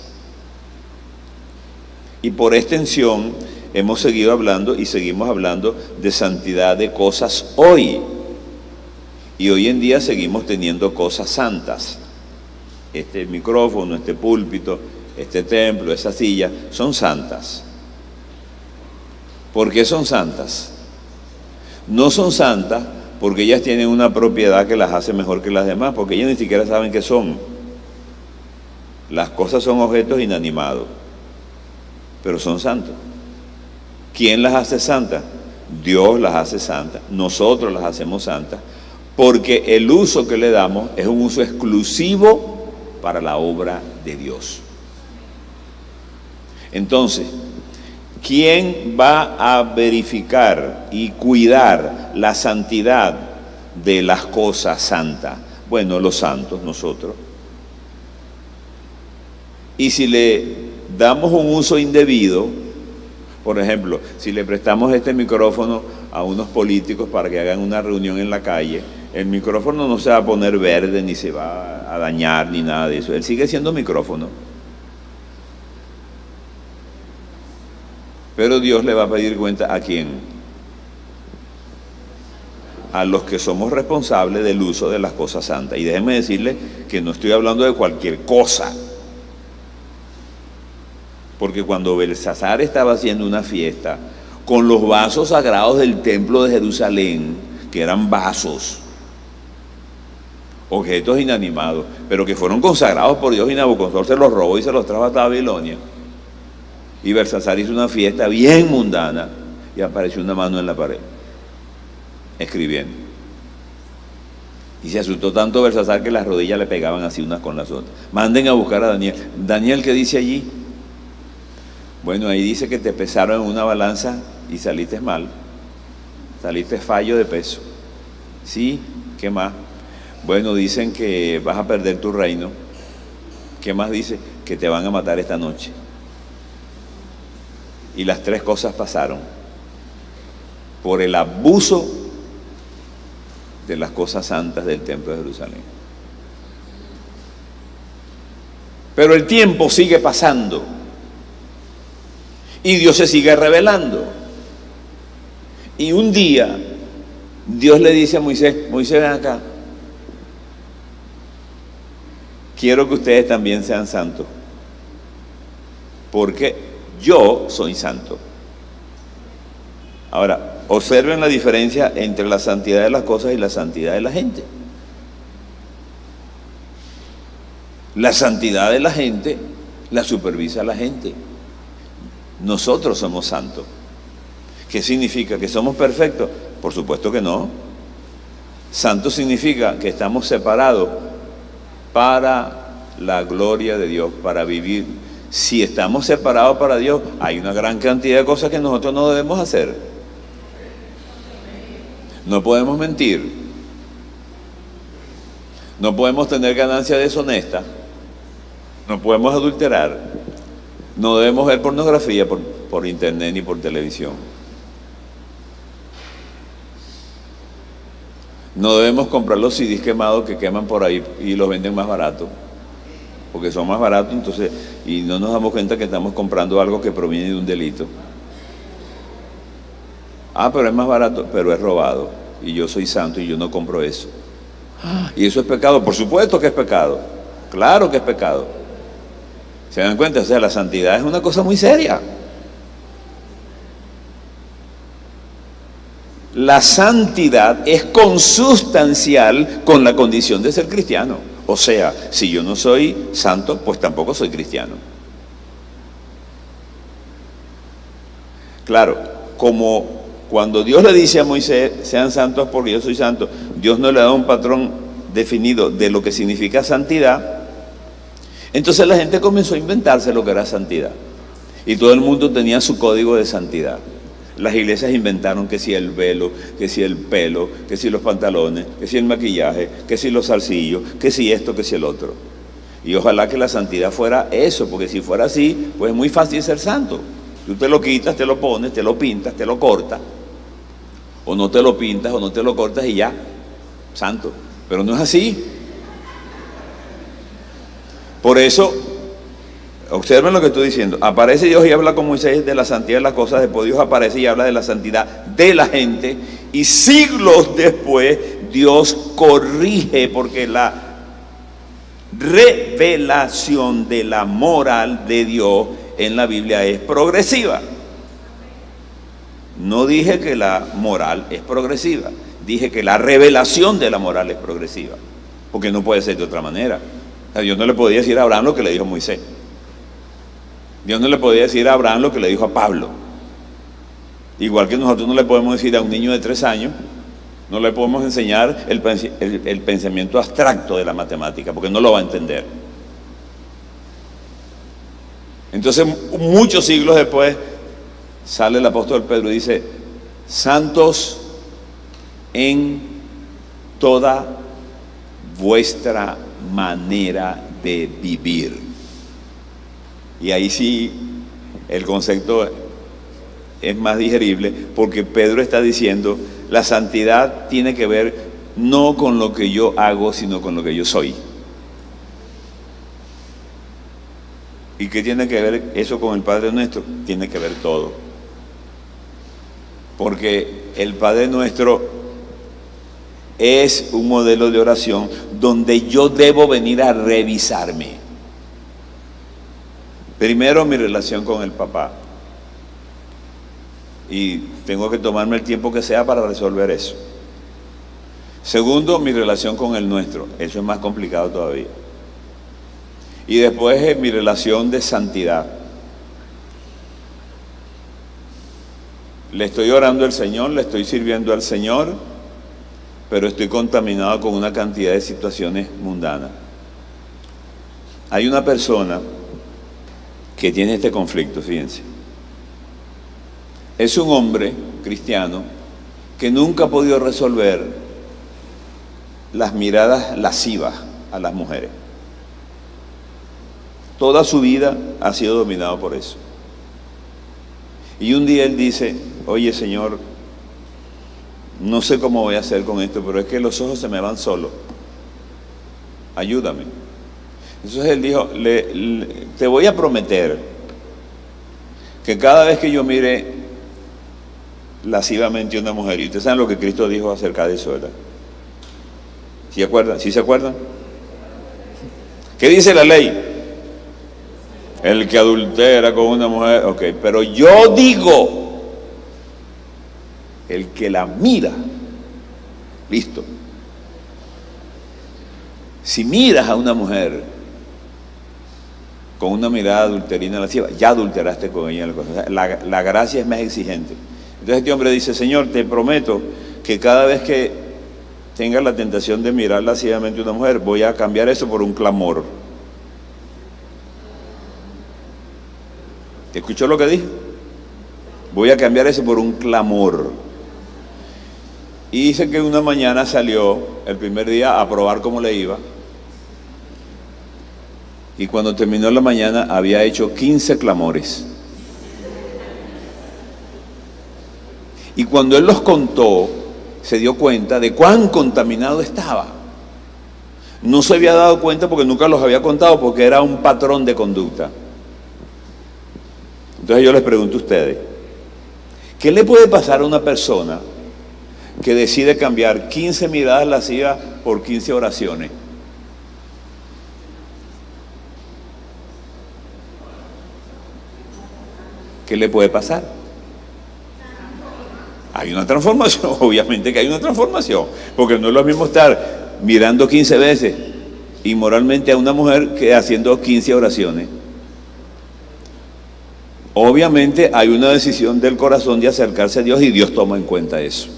Y por extensión hemos seguido hablando y seguimos hablando de santidad de cosas hoy. Y hoy en día seguimos teniendo cosas santas. Este micrófono, este púlpito, este templo, esa silla, son santas. ¿Por qué son santas? No son santas porque ellas tienen una propiedad que las hace mejor que las demás, porque ellas ni siquiera saben qué son. Las cosas son objetos inanimados, pero son santos. ¿Quién las hace santas? Dios las hace santas, nosotros las hacemos santas, porque el uso que le damos es un uso exclusivo para la obra de Dios. Entonces, ¿quién va a verificar y cuidar la santidad de las cosas santas? Bueno, los santos, nosotros. Y si le damos un uso indebido, por ejemplo, si le prestamos este micrófono a unos políticos para que hagan una reunión en la calle, el micrófono no se va a poner verde, ni se va a dañar, ni nada de eso. Él sigue siendo micrófono. Pero Dios le va a pedir cuenta ¿a quién? A los que somos responsables del uso de las cosas santas. Y déjenme decirle que no estoy hablando de cualquier cosa. Porque cuando Belsasar estaba haciendo una fiesta con los vasos sagrados del templo de Jerusalén, que eran vasos, objetos inanimados, pero que fueron consagrados por Dios, y Nabucodonosor se los robó y se los trajo a Babilonia. Y Belsasar hizo una fiesta bien mundana y apareció una mano en la pared, escribiendo. Y se asustó tanto Belsasar que las rodillas le pegaban así unas con las otras. Manden a buscar a Daniel. Daniel, ¿qué dice allí? Bueno, ahí dice que te pesaron en una balanza y saliste mal. Saliste fallo de peso. ¿Sí? ¿Qué más? Bueno, dicen que vas a perder tu reino. ¿Qué más dice? Que te van a matar esta noche. Y las tres cosas pasaron. Por el abuso de las cosas santas del templo de Jerusalén. Pero el tiempo sigue pasando. Y Dios se sigue revelando. Y un día, Dios le dice a Moisés, Moisés, ven acá. Quiero que ustedes también sean santos. Porque yo soy santo. Ahora, observen la diferencia entre la santidad de las cosas y la santidad de la gente. La santidad de la gente la supervisa la gente. Nosotros somos santos. ¿Qué significa? ¿Que somos perfectos? Por supuesto que no. Santo significa que estamos separados para la gloria de Dios, para vivir. Si estamos separados para Dios, hay una gran cantidad de cosas que nosotros no debemos hacer. No podemos mentir. No podemos tener ganancia deshonesta. No podemos adulterar. No debemos ver pornografía por internet ni por televisión. No debemos comprar los CDs quemados que queman por ahí y los venden más barato, porque son más baratos, entonces, y no nos damos cuenta que estamos comprando algo que proviene de un delito. Ah, pero es más barato, pero es robado, y yo soy santo y yo no compro eso. ¿Y eso es pecado? Por supuesto que es pecado, claro que es pecado. ¿Se dan cuenta? O sea, la santidad es una cosa muy seria. La santidad es consustancial con la condición de ser cristiano. O sea, si yo no soy santo, pues tampoco soy cristiano. Claro, como cuando Dios le dice a Moisés, sean santos porque yo soy santo, Dios no le da un patrón definido de lo que significa santidad. Entonces la gente comenzó a inventarse lo que era santidad. Y todo el mundo tenía su código de santidad. Las iglesias inventaron que si el velo, que si el pelo, que si los pantalones, que si el maquillaje, que si los zarcillos, que si esto, que si el otro. Y ojalá que la santidad fuera eso, porque si fuera así, pues es muy fácil ser santo. Tú te lo quitas, te lo pones, te lo pintas, te lo cortas, o no te lo pintas o no te lo cortas y ya, santo. Pero no es así. Por eso, observen lo que estoy diciendo. Aparece Dios y habla con Moisés de la santidad de las cosas. Después Dios aparece y habla de la santidad de la gente. Y siglos después Dios corrige, porque la revelación de la moral de Dios en la Biblia es progresiva. No dije que la moral es progresiva. Dije que la revelación de la moral es progresiva. Porque no puede ser de otra manera. O sea, Dios no le podía decir a Abraham lo que le dijo a Moisés. Dios no le podía decir a Abraham lo que le dijo a Pablo. Igual que nosotros no le podemos decir a un niño de 3 años, no le podemos enseñar el pensamiento abstracto de la matemática, porque no lo va a entender. Entonces, muchos siglos después, sale el apóstol Pedro y dice, santos en toda vuestra manera de vivir. Y ahí sí el concepto es más digerible, porque Pedro está diciendo, la santidad tiene que ver no con lo que yo hago, sino con lo que yo soy. ¿Y qué tiene que ver eso con el Padre Nuestro? Tiene que ver todo. Porque el Padre Nuestro es un modelo de oración donde yo debo venir a revisarme. Primero, mi relación con el papá. Y tengo que tomarme el tiempo que sea para resolver eso. Segundo, mi relación con el nuestro. Eso es más complicado todavía. Y después, mi relación de santidad. Le estoy orando al Señor, le estoy sirviendo al Señor, pero estoy contaminado con una cantidad de situaciones mundanas. Hay una persona que tiene este conflicto, fíjense. Es un hombre cristiano que nunca ha podido resolver las miradas lascivas a las mujeres. Toda su vida ha sido dominado por eso. Y un día él dice, oye Señor, no sé cómo voy a hacer con esto, pero es que los ojos se me van solos. Ayúdame. Entonces él dijo, te voy a prometer que cada vez que yo mire lascivamente a una mujer, y ustedes saben lo que Cristo dijo acerca de eso, ¿verdad? ¿Sí acuerdan? ¿Sí se acuerdan? ¿Qué dice la ley? El que adultera con una mujer, ok, pero yo digo, el que la mira, listo. Si miras a una mujer con una mirada adulterina lasciva, ya adulteraste con ella. La gracia es más exigente. Entonces este hombre dice, Señor, te prometo que cada vez que tenga la tentación de mirar lascivamente a una mujer, voy a cambiar eso por un clamor. ¿Te escuchó lo que dije? Voy a cambiar eso por un clamor. Y dice que una mañana salió, el primer día, a probar cómo le iba. Y cuando terminó la mañana había hecho 15 clamores. Y cuando él los contó, se dio cuenta de cuán contaminado estaba. No se había dado cuenta porque nunca los había contado, porque era un patrón de conducta. Entonces yo les pregunto a ustedes, ¿qué le puede pasar a una persona que decide cambiar 15 miradas lascivas por 15 oraciones? ¿Qué le puede pasar? Hay una transformación, obviamente que hay una transformación, porque no es lo mismo estar mirando 15 veces inmoralmente a una mujer que haciendo 15 oraciones. Obviamente hay una decisión del corazón de acercarse a Dios y Dios toma en cuenta eso.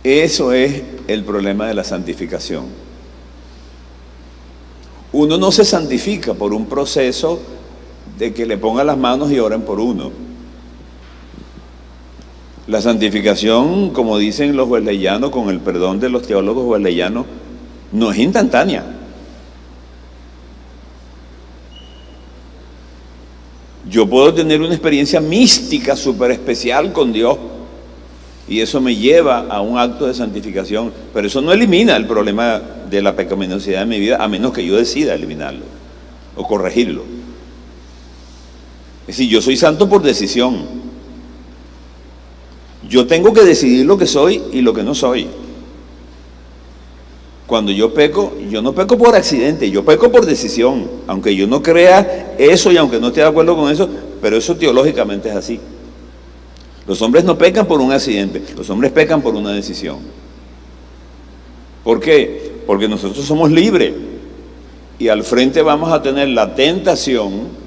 Eso es el problema de la santificación. Uno no se santifica por un proceso de que le pongan las manos y oren por uno. La santificación, como dicen los wesleyanos, con el perdón de los teólogos wesleyanos, no es instantánea. Yo puedo tener una experiencia mística súper especial con Dios y eso me lleva a un acto de santificación, pero eso no elimina el problema de la pecaminosidad de mi vida, a menos que yo decida eliminarlo o corregirlo. Es decir, yo soy santo por decisión. Yo tengo que decidir lo que soy y lo que no soy. Cuando yo peco, yo no peco por accidente, yo peco por decisión, aunque yo no crea eso y aunque no esté de acuerdo con eso, pero eso teológicamente es así. Los hombres no pecan por un accidente, los hombres pecan por una decisión. ¿Por qué? Porque nosotros somos libres y al frente vamos a tener la tentación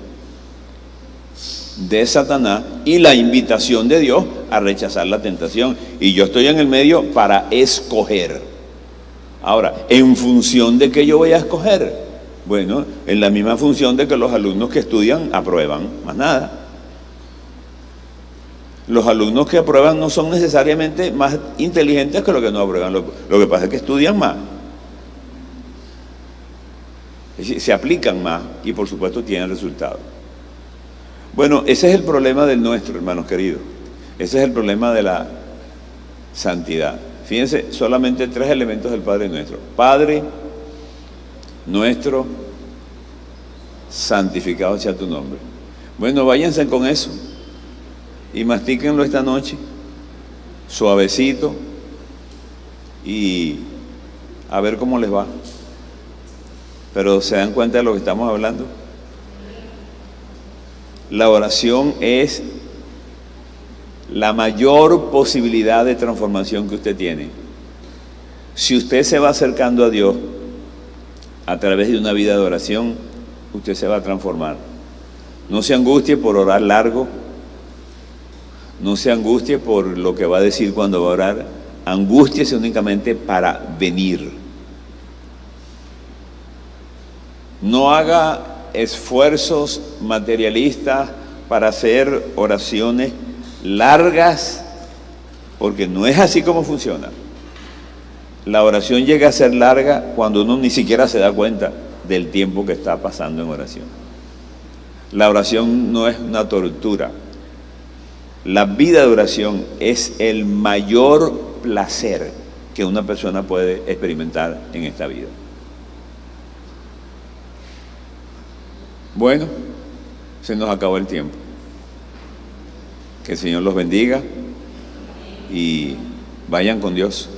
de Satanás y la invitación de Dios a rechazar la tentación. Y yo estoy en el medio para escoger. Ahora, ¿en función de qué yo voy a escoger? Bueno, en la misma función de que los alumnos que estudian aprueban, más nada. Los alumnos que aprueban no son necesariamente más inteligentes que los que no aprueban, lo que pasa es que estudian más. Es decir, se aplican más y por supuesto tienen resultados. Bueno, ese es el problema del nuestro, hermanos queridos. Ese es el problema de la santidad. Fíjense, solamente 3 elementos del Padre Nuestro. Padre nuestro, santificado sea tu nombre. Bueno, váyanse con eso y mastíquenlo esta noche, suavecito, y a ver cómo les va. Pero ¿se dan cuenta de lo que estamos hablando? La oración es la mayor posibilidad de transformación que usted tiene. Si usted se va acercando a Dios a través de una vida de oración, usted se va a transformar. No se angustie por orar largo, No se angustie por lo que va a decir cuando va a orar. Angústiese únicamente para venir. No haga esfuerzos materialistas para hacer oraciones largas, porque no es así como funciona. La oración llega a ser larga cuando uno ni siquiera se da cuenta del tiempo que está pasando en oración. La oración no es una tortura. La vida de oración es el mayor placer que una persona puede experimentar en esta vida. Bueno, se nos acabó el tiempo. Que el Señor los bendiga y vayan con Dios.